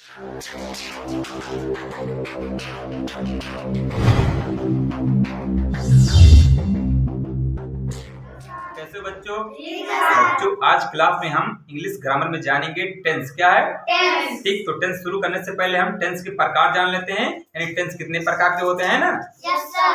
कैसे बच्चों? आज क्लास में हम इंग्लिश ग्रामर में जानेंगे टेंस क्या है। ठीक, तो टेंस शुरू करने से पहले हम टेंस के प्रकार जान लेते हैं, यानी टेंस कितने प्रकार के होते हैं ना।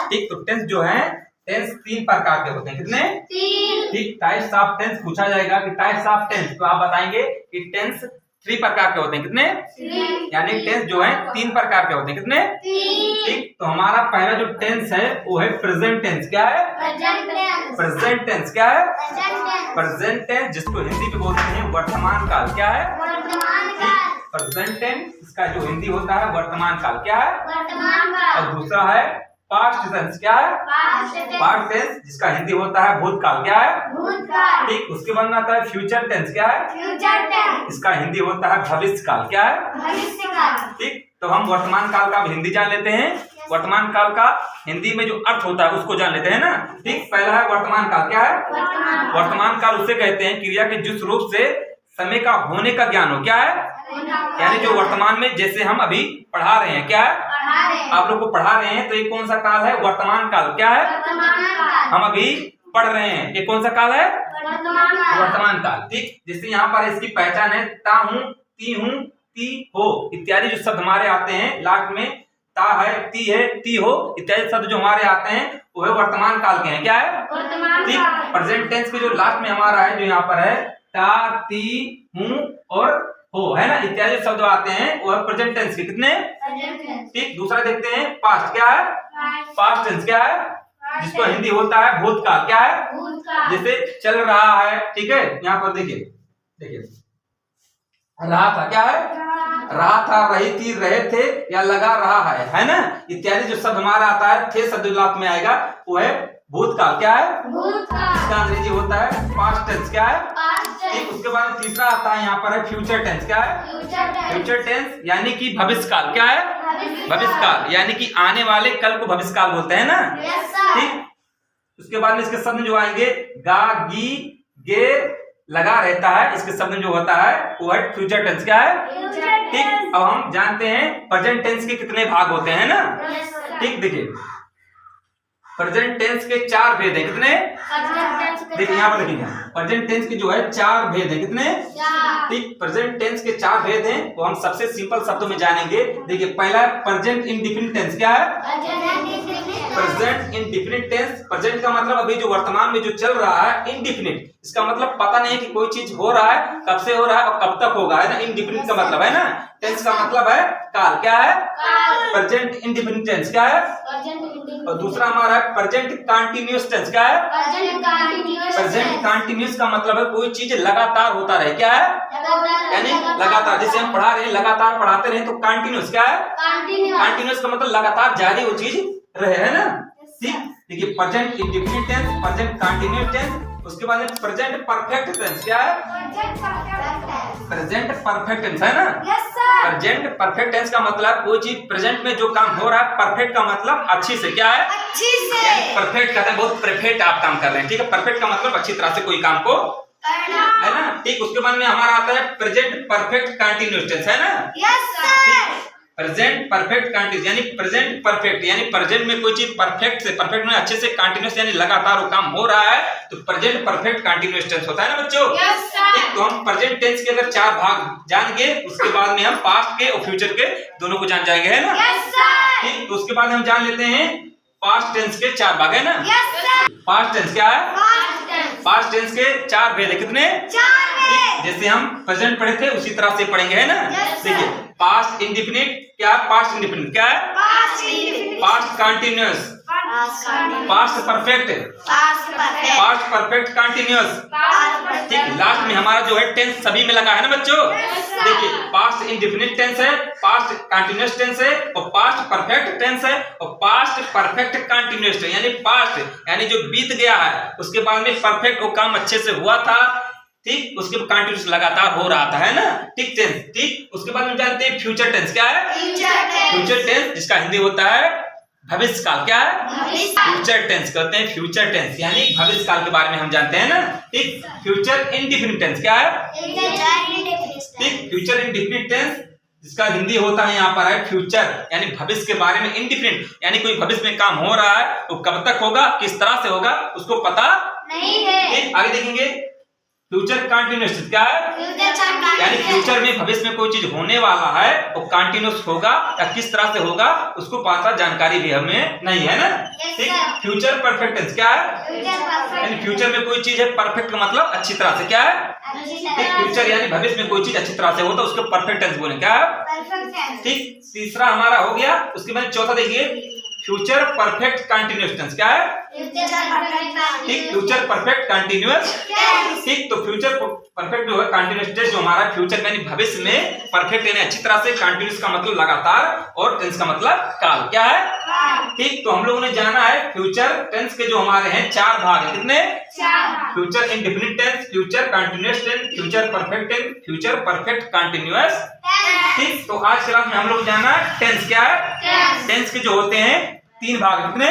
ठीक, तो टेंस जो है टेंस 3 प्रकार के होते हैं। कितने? 3। ठीक, टाइप्स ऑफ टेंस पूछा जाएगा कि टाइप्स ऑफ टेंस, तो आप बताएंगे कि टेंस 3 प्रकार के होते हैं। कितने? 3। यानी टेंस जो है 3 प्रकार के होते हैं। कितने? 3। ठीक, तो हमारा पहला जो टेंस है वो है प्रेजेंट टेंस। क्या है? Present tense. क्या है? प्रेजेंट टेंस, जिसको हिंदी में बोलते हैं वर्तमान काल। क्या है? प्रेजेंट टेंस, इसका जो हिंदी होता है वर्तमान काल। क्या है? और दूसरा है पास्ट टेंस। क्या है? पास्ट टेंस, जिसका हिंदी होता है भूतकाल। क्या है? ठीक, उसके बाद में आता है फ्यूचर टेंस। क्या है? इसका हिंदी होता है भविष्य काल। क्या है? ठीक, तो हम वर्तमान काल का हिंदी जान लेते हैं। वर्तमान काल का हिंदी में जो अर्थ होता है उसको जान लेते हैं ना। ठीक, पहला है वर्तमान काल। क्या है? वर्तमान काल उसे कहते हैं क्रिया के जिस रूप से समय का होने का ज्ञान हो। क्या है? यानी जो वर्तमान में, जैसे हम अभी पढ़ा रहे हैं। क्या है? आप लोग को पढ़ा रहे हैं, तो ये कौन सा काल है? वर्तमान काल। क्या है? हम अभी पढ़ रहे हैं, ये कौन सा काल है? वर्तमान काल। ठीक, जैसे यहाँ पर इसकी पहचान है ता हूँ, ती हूँ, ती हो इत्यादि जो शब्द हमारे आते हैं लास्ट में, ता है, ती है, ती हो इत्यादि शब्द जो हमारे आते हैं वो है वर्तमान काल के हैं। क्या है? ठीक, प्रेजेंट टेंस के जो लास्ट में हमारा है, जो यहाँ पर है ता, ती, हूँ और हो, है ना, इत्यादि शब्द आते हैं वो है प्रेजेंट टेंस के। कितने? ठीक, दूसरा देखते हैं पास्ट। क्या है? Past tense. क्या है? जिसको हिंदी होता है भूतकाल। क्या है? जैसे चल रहा है। ठीक है, यहाँ पर देखिए रहा था। क्या है? रहा था, रही थी, रहे थे या लगा रहा है ना, इत्यादि जो शब्द हमारा आता है थे शब्द लास्ट में आएगा वो है भूतकाल। क्या है? इसका अंग्रेजी होता है पास्ट टेंस। क्या है? ठीक, उसके बाद तीसरा आता है यहाँ पर है फ्यूचर टेंस। क्या है? फ्यूचर टेंस यानी कि भविष्य काल। क्या है? भविष्य काल यानी कि आने वाले कल को भविष्य काल बोलते हैं ना। ठीक, उसके बाद में इसके शब्द जो आएंगे गा, गी, गे, लगा रहता है, इसके शब्द जो होता है वो है फ्यूचर टेंस। क्या है? ठीक, अब हम जानते हैं प्रेजेंट टेंस के कितने भाग होते हैं ना। ठीक, देखिए प्रेजेंट टेंस के 4 भेद हैं। कितने? देखिए यहाँ पर देखिए प्रेजेंट टेंस के जो है 4 भेद हैं। कितने? ठीक, प्रेजेंट टेंस के 4 भेद हैं, वो हम सबसे सिंपल शब्दों में जानेंगे। देखिए पहला प्रेजेंट इंडेफिनिट टेंस। क्या है? प्रेजेंट इंडेफिनिट टेंस, प्रेजेंट का मतलब अभी जो वर्तमान में जो चल रहा है, इंडेफिनिट इसका मतलब पता नहीं कि कोई चीज हो रहा है, कब से हो रहा है और कब तक होगा, है ना। इंडेफिनिट का मतलब है ना, टेंस का मतलब है काल। क्या है? Present indefinite tense. क्या है? और दूसरा हमारा है प्रेजेंट कंटीन्यूअस टेंस। क्या है? प्रेजेंट कंटीन्यूअस का मतलब है कोई चीज लगातार होता रहे। क्या है? यानी लगातार, जैसे हम पढ़ा रहे हैं लगातार पढ़ाते रहे तो कंटीन्यूअस। क्या है? कंटीन्यूअस का मतलब लगातार जारी वो चीज रहे, है ना। ठीक, देखिए present indefinite tense, present continuous tense, उसके बाद प्रेजेंट परफेक्ट टेंस। क्या है? प्रेजेंट परफेक्ट टेंस, है ना। प्रेजेंट परफेक्ट टेंस का मतलब कोई चीज प्रेजेंट में जो काम हो रहा है, परफेक्ट का मतलब अच्छी से। क्या है? अच्छी से। परफेक्ट कहते हैं बहुत परफेक्ट आप काम कर रहे हैं। ठीक है, परफेक्ट का मतलब अच्छी तरह से कोई काम को करना, है ना। ठीक, उसके बाद में हमारा आता है प्रेजेंट परफेक्ट कंटीन्यूअस टेंस, है ना। प्रेजेंट परफेक्ट कंटीन्यूअस यानी प्रेजेंट परफेक्ट, यानी प्रेजेंट में कोई चीज परफेक्ट से, परफेक्ट में अच्छे से, कंटीन्यूअस यानी लगातार वो काम हो रहा है, तो प्रेजेंट परफेक्ट कंटीन्यूअस टेंस होता है ना बच्चों। ठीक, तो हम प्रेजेंट टेंस के अगर 4 भाग जान गए, उसके बाद में हम पास्ट के और फ्यूचर के दोनों को जान जाएंगे, है ना। ठीक, तो उसके बाद हम जान लेते हैं पास्ट टेंस के 4 भाग, है ना। पास्ट टेंस क्या है? पास्ट टेंस के 4 भेद है। कितने? 4 जैसे हम प्रेजेंट पढ़े थे उसी तरह से पढ़ेंगे, है ना। देखिए पास्ट इंडेफिनिट। क्या? Past indefinite. क्या है? Past continuous, past perfect, past perfect continuous. ठीक, लास्ट में हमारा जो है टेंस सभी में लगा है ना बच्चों। देखिए पास्ट इंडेफिनिट टेंस है, पास्ट कंटीन्यूअस टेंस है और पास्ट परफेक्ट टेंस है और पास्ट परफेक्ट कंटीन्यूअस है, यानी पास्ट यानी जो बीत गया है उसके बाद में परफेक्ट वो काम अच्छे से हुआ था। ठीक, उसके बाद कंटीन्यूअस लगातार हो रहा था, है ना। ठीक टेंस। ठीक, उसके बाद हम जानते हैं फ्यूचर टेंस। क्या है? फ्यूचर टेंस, जिसका हिंदी होता है भविष्य काल। क्या है? फ्यूचर टेंस कहते हैं फ्यूचर टेंस, यानी भविष्य काल के बारे में हम जानते हैं ना। ठीक, फ्यूचर इंडेफिनिट टेंस। क्या है? ठीक, फ्यूचर इंडेफिनिट टेंस जिसका हिंदी होता है यहाँ पर है फ्यूचर, यानी भविष्य के बारे में, इंडिफिनिट, यानी कोई भविष्य में काम हो रहा है वो कब तक होगा, किस तरह से होगा, उसको पता नहीं है। आगे देखेंगे फ्यूचर कंटिन्यूअस क्या है, यानी फ्यूचर में भविष्य में कोई चीज होने वाला है वो कंटिन्यूअस होगा या किस तरह से होगा उसको पता जानकारी भी हमें नहीं है ना। ठीक, फ्यूचर परफेक्ट टेंस क्या है, यानी फ्यूचर में कोई चीज है, परफेक्ट का मतलब अच्छी तरह से क्या है, ठीक, फ्यूचर यानी भविष्य में कोई चीज अच्छी तरह से होता है उसको परफेक्ट टेंस बोले क्या है। ठीक, तीसरा हमारा हो गया। उसके बाद चौथा देखिए फ्यूचर परफेक्ट कंटिन्यूअस टेंस क्या है, ठीक, फ्यूचर परफेक्ट कंटिन्यूअस। ठीक, तो फ्यूचर परफेक्ट जो है कंटिन्यूअस टेंस जो हमारा फ्यूचर यानी भविष्य में परफेक्ट यानी अच्छी तरह से, कंटिन्यूअस का मतलब लगातार और टेंस का मतलब काल क्या है। ठीक, तो हम लोगों ने जाना है फ्यूचर टेंस के जो हमारे हैं 4 भाग है, कितने, future indefinite tense, future continuous tense, future perfect tense, future perfect continuous. ठीक, तो आज क्लास में हम लोग जाना टेंस क्या है। टेंस के जो होते हैं 3 भाग, कितने,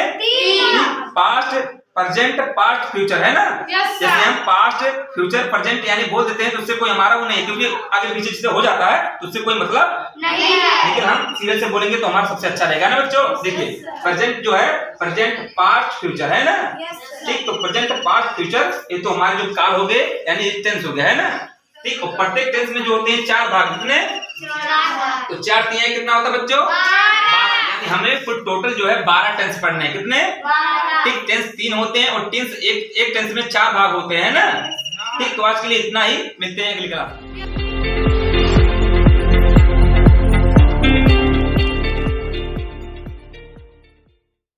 पास्ट, प्रेजेंट, पास्ट, फ्यूचर है ना। जैसे हम पास्ट, फ्यूचर, प्रेजेंट यानी बोल देते हैं तो उससे कोई हमारा वो नहीं, क्योंकि आगे पीछे से हो जाता है तो उससे कोई मतलब नहीं है, लेकिन हम सीरियल से बोलेंगे तो हमारा सबसे अच्छा रहेगा ना बच्चों। देखिए प्रेजेंट जो है, प्रेजेंट, पास्ट, फ्यूचर है ना। ठीक, तो प्रेजेंट, पास्ट, फ्यूचर ये तो हमारे जो काल हो गए यानी टेंस हो गया है ना। ठीक, और प्रत्येक टेंस में जो होते हैं 4 भाग, कितने, तो 4 3 कितना होता है बच्चों, 12, यानी हमें कुल टोटल जो है 12 टेंस पढ़ने हैं, कितने, ठीक, टेंस 3 होते हैं और टेंस एक टेंस में 4 भाग होते हैं ना। ठीक, तो आज के लिए इतना ही, मिलते हैं अगली क्लास में।